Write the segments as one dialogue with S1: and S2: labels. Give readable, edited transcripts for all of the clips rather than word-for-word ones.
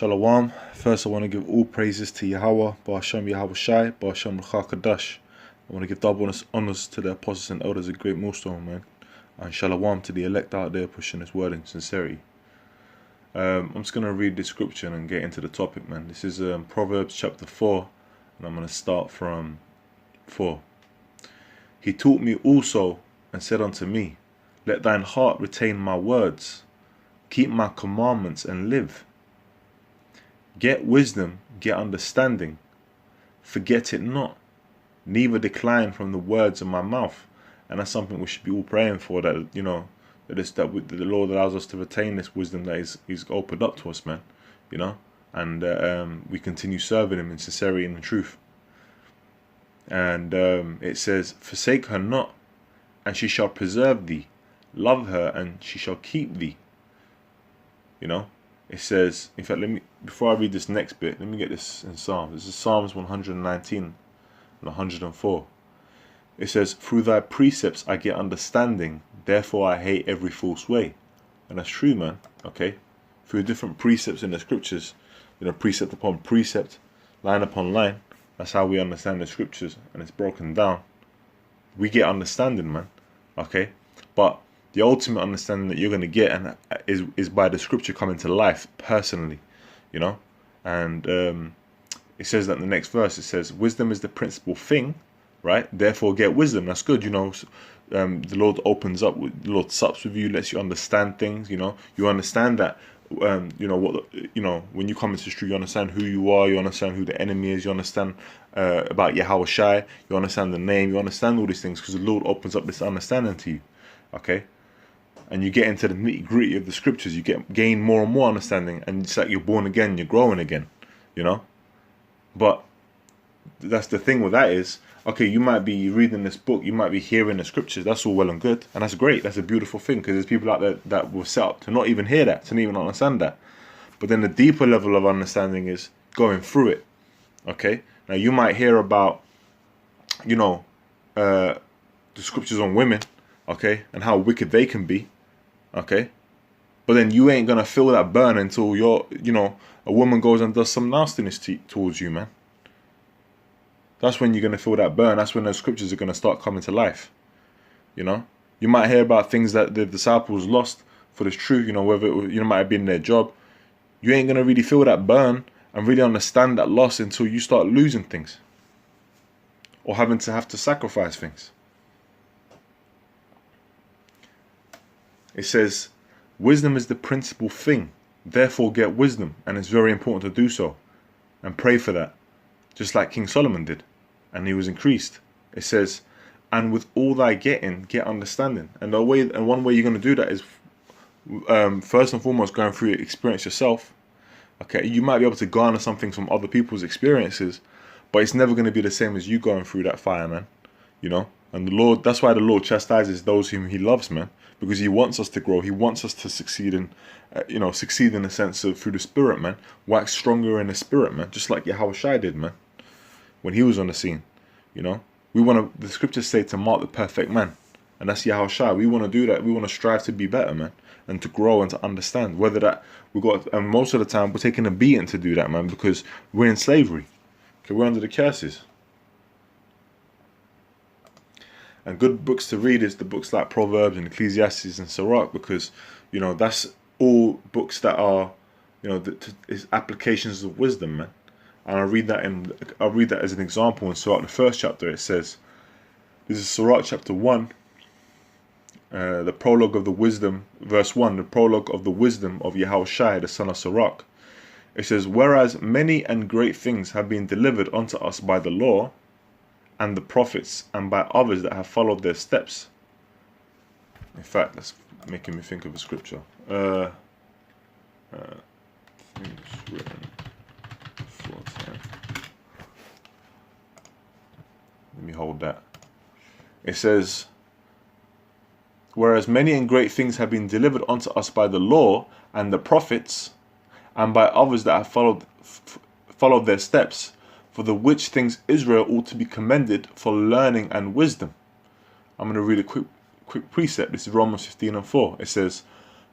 S1: Shalom. First I want to give all praises to Yahweh, Ba'ashem Yahweh Shai, Ba'ashem Ruchakadash. I want to give double honors to the apostles and elders of GreatMillStone, man. And Shalom to the elect out there pushing this word in sincerity. I'm just going to read the scripture and get into the topic, man. This is Proverbs chapter 4, and I'm going to start from 4. He taught me also and said unto me, let thine heart retain my words, keep my commandments and live. Get wisdom, get understanding, forget it not, neither decline from the words of my mouth. And that's something we should be all praying for, that, you know, that the Lord allows us to retain this wisdom that He's opened up to us, man, you know, and we continue serving Him in sincerity and in truth. And it says, forsake her not, and she shall preserve thee, love her, and she shall keep thee. You know, it says, in fact, before I read this next bit, let me get this in Psalms. This is Psalms 119 and 104. It says, through thy precepts I get understanding, therefore I hate every false way. And that's true, man. Okay, through different precepts in the scriptures, you know, precept upon precept, line upon line, that's how we understand the scriptures, and it's broken down. We get understanding, man. Okay, but the ultimate understanding that you're going to get is by the scripture coming to life personally, you know. And it says that in the next verse, it says, wisdom is the principal thing, right? Therefore get wisdom. That's good, you know. The Lord opens up, the Lord sups with you, lets you understand things, you know. You understand that, you know, when you come into the truth, you understand who you are, you understand who the enemy is, you understand about Yahweh Shai, you understand the name, you understand all these things, because the Lord opens up this understanding to you, okay? And you get into the nitty-gritty of the scriptures, you gain more and more understanding, and it's like you're born again, you're growing again, you know. But that's the thing with that is, okay, you might be reading this book, you might be hearing the scriptures, that's all well and good, and that's great, that's a beautiful thing, because there's people out there that were set up to not even hear that, to not even understand that. But then the deeper level of understanding is going through it, okay? Now you might hear about, you know, the scriptures on women, okay, and how wicked they can be, okay? But then you ain't gonna feel that burn until you're, you know, a woman goes and does some nastiness towards you, man. That's when you're gonna feel that burn. That's when those scriptures are gonna start coming to life, you know. You might hear about things that the disciples lost for this truth, you know, whether it was, you know, might have been their job. You ain't gonna really feel that burn and really understand that loss until you start losing things or having to sacrifice things. It says, wisdom is the principal thing, therefore get wisdom, and it's very important to do so and pray for that, just like King Solomon did, and he was increased. It says, and with all thy getting, get understanding. And one way you're going to do that is first and foremost going through your experience yourself. Okay, you might be able to garner something from other people's experiences, but it's never going to be the same as you going through that fire, man, you know. And the Lord, that's why the Lord chastises those whom He loves, man, because He wants us to grow. He wants us to succeed in, you know, succeed in the sense of through the Spirit, man. Wax stronger in the Spirit, man, just like Yahweh Shai did, man, when He was on the scene, you know. The scriptures say to mark the perfect man, and that's Yahweh Shai. We want to do that. We want to strive to be better, man, and to grow and to understand. Whether that and most of the time we're taking a beating to do that, man, because we're in slavery. Okay, we're under the curses. And good books to read is the books like Proverbs and Ecclesiastes and Sirach, because, you know, that's all books that are, you know, is applications of wisdom, man. And I'll read that as an example in Sirach, the first chapter. It says, this is Sirach chapter 1, the prologue of the wisdom, verse 1, the prologue of the wisdom of Yahweh Shai, the son of Sirach. It says, whereas many and great things have been delivered unto us by the law and the prophets, and by others that have followed their steps. In fact, that's making me think of a scripture. Things written aforetime. Let me hold that. It says, whereas many and great things have been delivered unto us by the law and the prophets, and by others that have followed their steps, for the which things Israel ought to be commended for learning and wisdom. I'm going to read a quick precept. This is Romans 15 and 4. It says,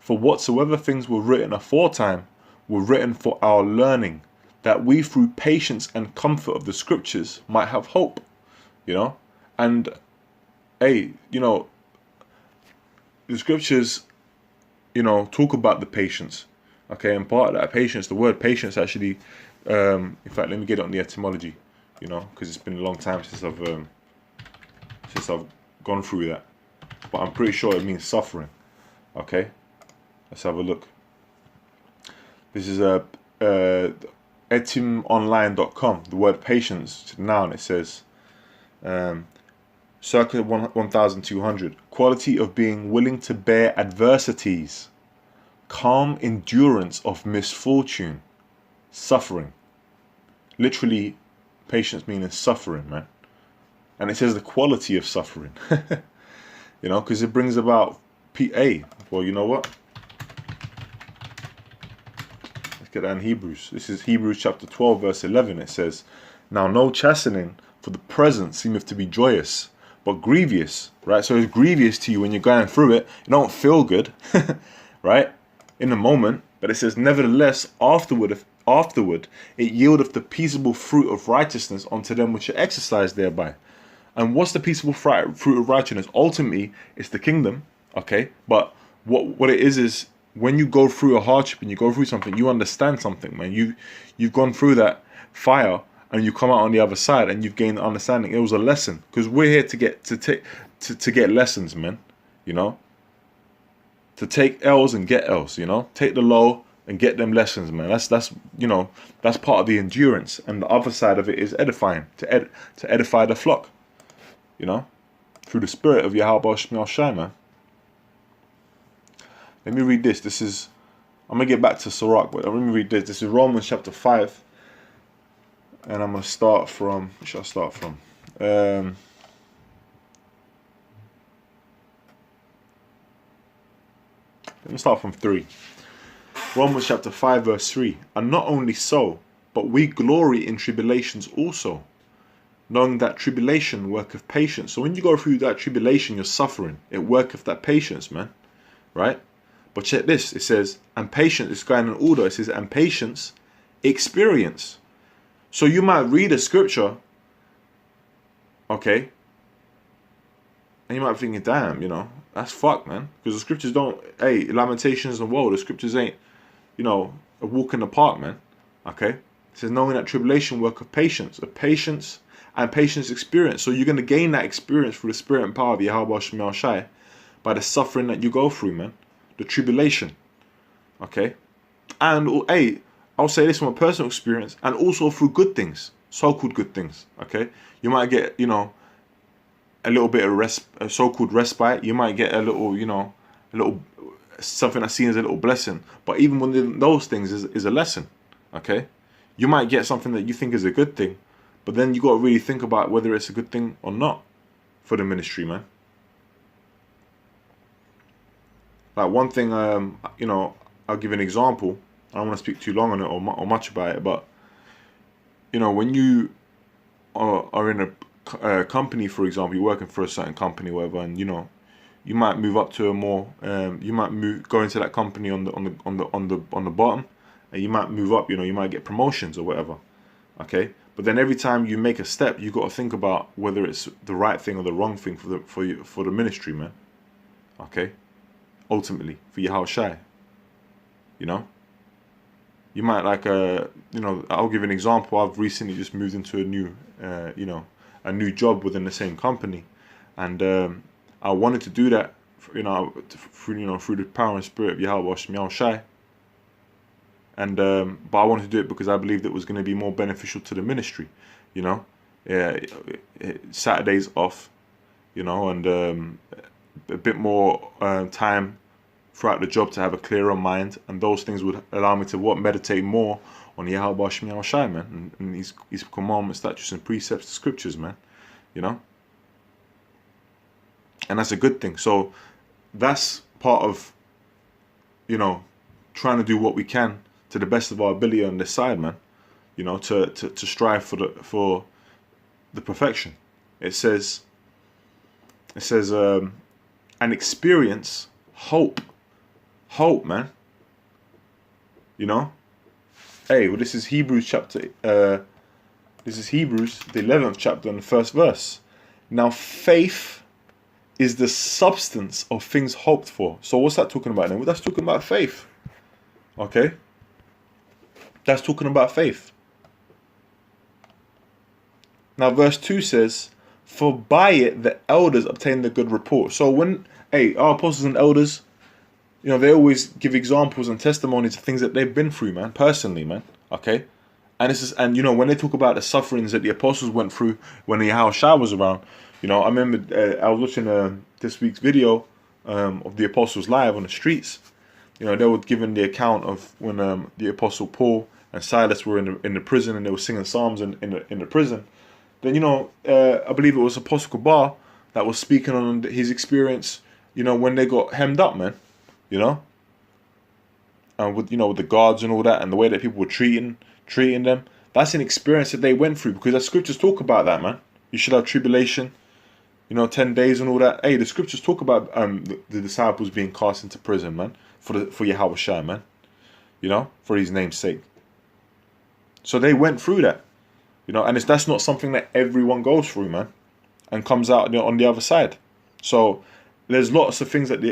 S1: for whatsoever things were written aforetime were written for our learning, that we through patience and comfort of the scriptures might have hope, you know. And hey, you know, the scriptures, you know, talk about the patience, okay, and part of that patience, the word patience actually, in fact, let me get on the etymology, you know, because it's been a long time since I've gone through that, but I'm pretty sure it means suffering. Okay, let's have a look. This is etymonline.com. The word patience, noun, it says circa 1200, quality of being willing to bear adversities, calm endurance of misfortune, suffering. Literally, patience meaning suffering, man. And it says the quality of suffering, you know, because it brings about well, you know what? Let's get that in Hebrews. This is Hebrews chapter 12, verse 11. It says, now no chastening for the present seemeth to be joyous, but grievous, right? So it's grievous to you when you're going through it. You don't feel good, right? In the moment. But it says, nevertheless, afterward it yieldeth the peaceable fruit of righteousness unto them which are exercised thereby. And what's the peaceable fruit of righteousness? Ultimately, it's the kingdom, okay? But what it is when you go through a hardship and you go through something, you understand something, man. You've gone through that fire and you come out on the other side and you've gained understanding. It was a lesson, because we're here to get lessons, man. You know, to take L's and get L's. You know, take the low and get them lessons, man. That's you know, that's part of the endurance, and the other side of it is edifying, to edify the flock. You know, through the spirit of Yahweh Shemiel Shai, man. Let me read this. This is, I'm going to get back to Sirach, but let me read this. This is Romans chapter 5. And I'm going to start from, where should I start from? Let me start from 3. Romans chapter 5, verse 3. And not only so, but we glory in tribulations also, knowing that tribulation worketh patience. So when you go through that tribulation, you're suffering. It worketh that patience, man. Right? But check this, it says, and patience, it's going in order, it says, and patience, experience. So you might read a scripture, okay, and you might be thinking, damn, you know, that's fucked, man. Because the scriptures don't, hey, Lamentations and woe, the scriptures ain't, you know, a walk in the park, man. Okay? It says, knowing that tribulation work of patience and patience experience. So you're going to gain that experience through the spirit and power of Yahweh Shemiel Shai by the suffering that you go through, man. The tribulation, okay? And, hey, I'll say this from a personal experience, and also through good things, so-called good things, okay? You might get, you know, a little bit of so-called respite. You might get a little, you know, something that's seen as a little blessing. But even within those things is a lesson, okay? You might get something that you think is a good thing, but then you got to really think about whether it's a good thing or not for the ministry, man. Like one thing, you know, I'll give an example. I don't want to speak too long on it or much about it, but, you know, when you are in a company, for example, you're working for a certain company, whatever, and, you know, you might move up to a more, you might go into that company on the bottom, and you might move up. You know, you might get promotions or whatever, okay. But then every time you make a step, you got to think about whether it's the right thing or the wrong thing for the ministry, man. Okay. Ultimately, for Yahweh Shai, you know, you might like you know, I'll give an example. I've recently just moved into a new, you know, a new job within the same company, and I wanted to do that, you know, through the power and spirit of Yahweh Shemiel Shai, and but I wanted to do it because I believed it was going to be more beneficial to the ministry, you know, Saturdays off, you know, and a bit more time throughout the job to have a clearer mind, and those things would allow me to meditate more on Yahweh Shemiel Shai, man, and his commandments, statutes, and precepts, the scriptures, man, you know, and that's a good thing. So that's part of, you know, trying to do what we can to the best of our ability on this side, man, you know, to strive for the perfection. It says and experience hope, man, you know, Well, this is Hebrews chapter. This is Hebrews, the 11th chapter, and the first verse. Now, faith is the substance of things hoped for. So, what's that talking about then? Well, that's talking about faith. Okay, that's talking about faith. Now, verse 2 says, "For by it the elders obtained the good report." So, when our apostles and elders, they always give examples and testimonies of things that they've been through, man, personally, man. Okay, and when they talk about the sufferings that the apostles went through when the Yahushua was around, I remember I was watching this week's video of the apostles live on the streets. They were giving the account of when the apostle Paul and Silas were in the prison, and they were singing psalms in the prison. Then I believe it was Apostle Kabar that was speaking on his experience. When they got hemmed up, man. And with the guards and all that, and the way that people were treating them. That's an experience that they went through, because the scriptures talk about that, man. You should have tribulation, 10 days and all that. The scriptures talk about the disciples being cast into prison, man, for Yahushua, man. For his name's sake. So they went through that, and that's not something that everyone goes through, man, and comes out on the other side. So there's lots of things that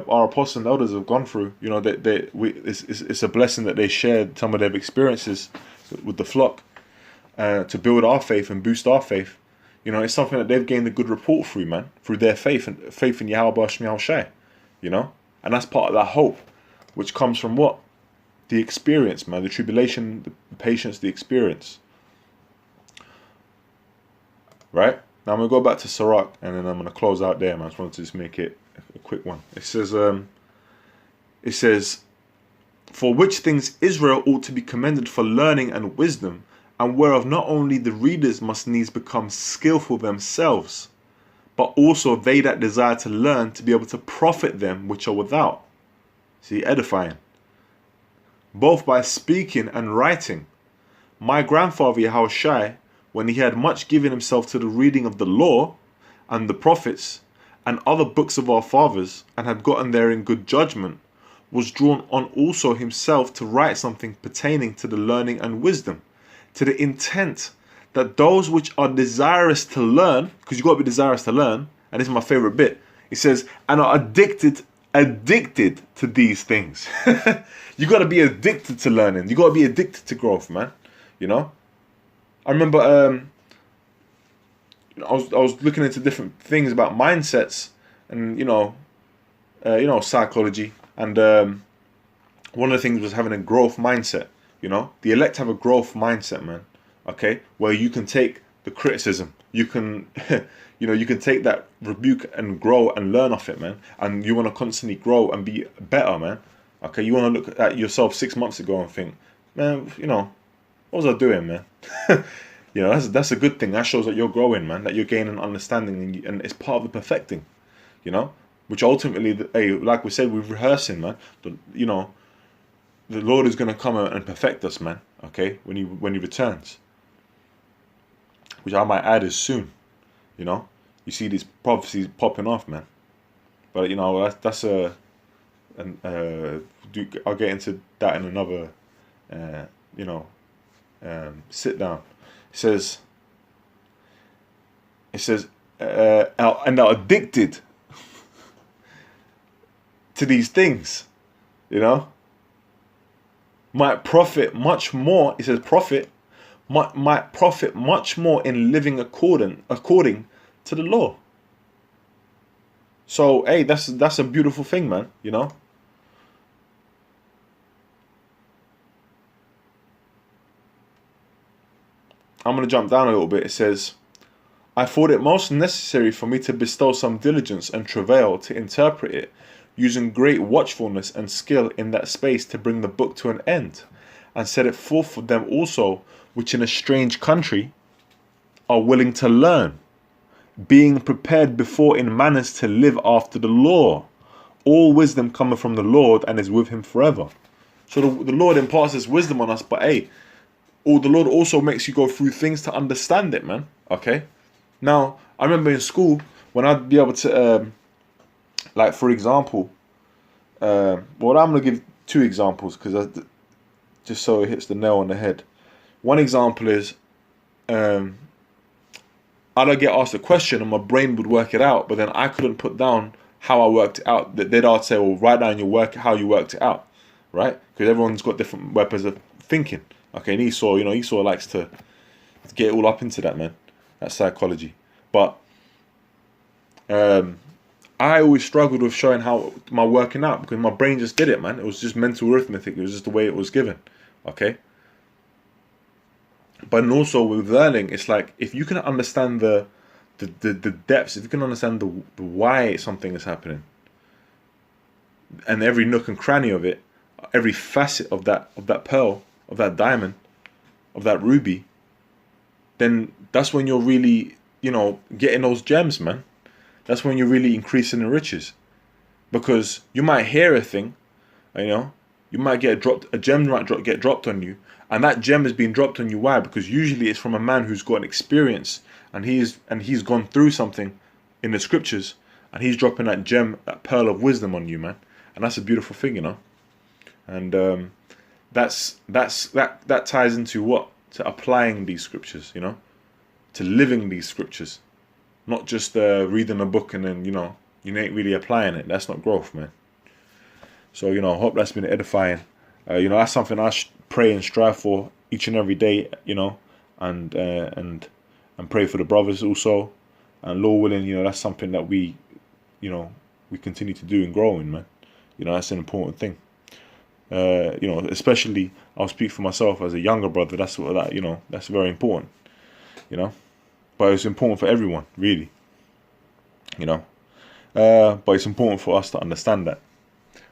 S1: our apostles and elders have gone through. It's a blessing that they shared some of their experiences with the flock to build our faith and boost our faith. It's something that they've gained a good report through, man, through their faith in Yahweh Shai, and that's part of that hope, which comes from what? The experience, man, the tribulation, the patience, the experience. Right? Now I'm going to go back to Sirach, and then I'm going to close out there, man. I just wanted to just make it a quick one. It says, "For which things Israel ought to be commended for learning and wisdom, and whereof not only the readers must needs become skillful themselves, but also they that desire to learn to be able to profit them which are without." See, edifying. "Both by speaking and writing. My grandfather Yahushai, when he had much given himself to the reading of the law and the prophets and other books of our fathers, and had gotten therein good judgment, was drawn on also himself to write something pertaining to the learning and wisdom, to the intent that those which are desirous to learn," because you've got to be desirous to learn, and this is my favorite bit, it says, "and are addicted to these things." You got to be addicted to learning. You got to be addicted to growth, man. I remember I was looking into different things about mindsets and psychology, and one of the things was having a growth mindset. The elect have a growth mindset, man. Okay, where you can take the criticism, you can you can take that rebuke and grow and learn off it, man. And you want to constantly grow and be better, man. Okay, you want to look at yourself 6 months ago and think, man, what was I doing, man? That's a good thing. That shows that you're growing, man, that you're gaining understanding, and it's part of the perfecting, which ultimately, like we said, we're rehearsing, man. The Lord is going to come and perfect us, man, okay, when he returns, which I might add is soon. You see these prophecies popping off, man, but that's I'll get into that in another sit down. It says and are addicted to these things, might profit much more. It says might profit much more in living according to the law. So that's a beautiful thing, man. I'm going to jump down a little bit. It says, "I thought it most necessary for me to bestow some diligence and travail to interpret it, using great watchfulness and skill in that space to bring the book to an end, and set it forth for them also, which in a strange country are willing to learn, being prepared before in manners to live after the law. All wisdom cometh from the Lord, and is with him forever." So the Lord imparts his wisdom on us, but the Lord also makes you go through things to understand it, man. Okay? Now, I remember in school, when I'd be able to, for example, I'm going to give 2 examples, because just so it hits the nail on the head. One example is, I'd get asked a question and my brain would work it out, but then I couldn't put down how I worked it out. They'd say, well, write down how you worked it out, right? Because everyone's got different weapons of thinking. Okay, and Esau likes to get all up into that, man. That's psychology. But I always struggled with showing how my working out because my brain just did it, man. It was just mental arithmetic. It was just the way it was given. Okay. But also with learning, it's like if you can understand the depths, if you can understand the why something is happening, and every nook and cranny of it, every facet of that pearl, of that diamond, of that ruby, then that's when you're really, getting those gems, man. That's when you're really increasing the riches. Because you might hear a thing, you might get a gem might get dropped on you, and that gem is being dropped on you. Why? Because usually it's from a man who's got an experience, and he's gone through something in the scriptures, and he's dropping that gem, that pearl of wisdom on you, man. And that's a beautiful thing, And that ties into what? To applying these scriptures, to living these scriptures, not just reading a book and then you ain't really applying it. That's not growth, man. So I hope that's been edifying. That's something I pray and strive for each and every day, and pray for the brothers also, and Lord willing, that's something that we continue to do and grow in, man. That's an important thing. Especially I'll speak for myself as a younger brother. That's that's very important. But it's important for everyone, really. But it's important for us to understand that.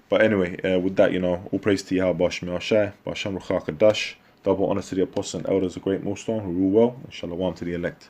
S1: But anyway, with that, all praise to Yahweh, Ba'Shem Ruach HaKodesh. Double honor to the apostles and elders of Great Millstone who rule well, and shalom to the elect.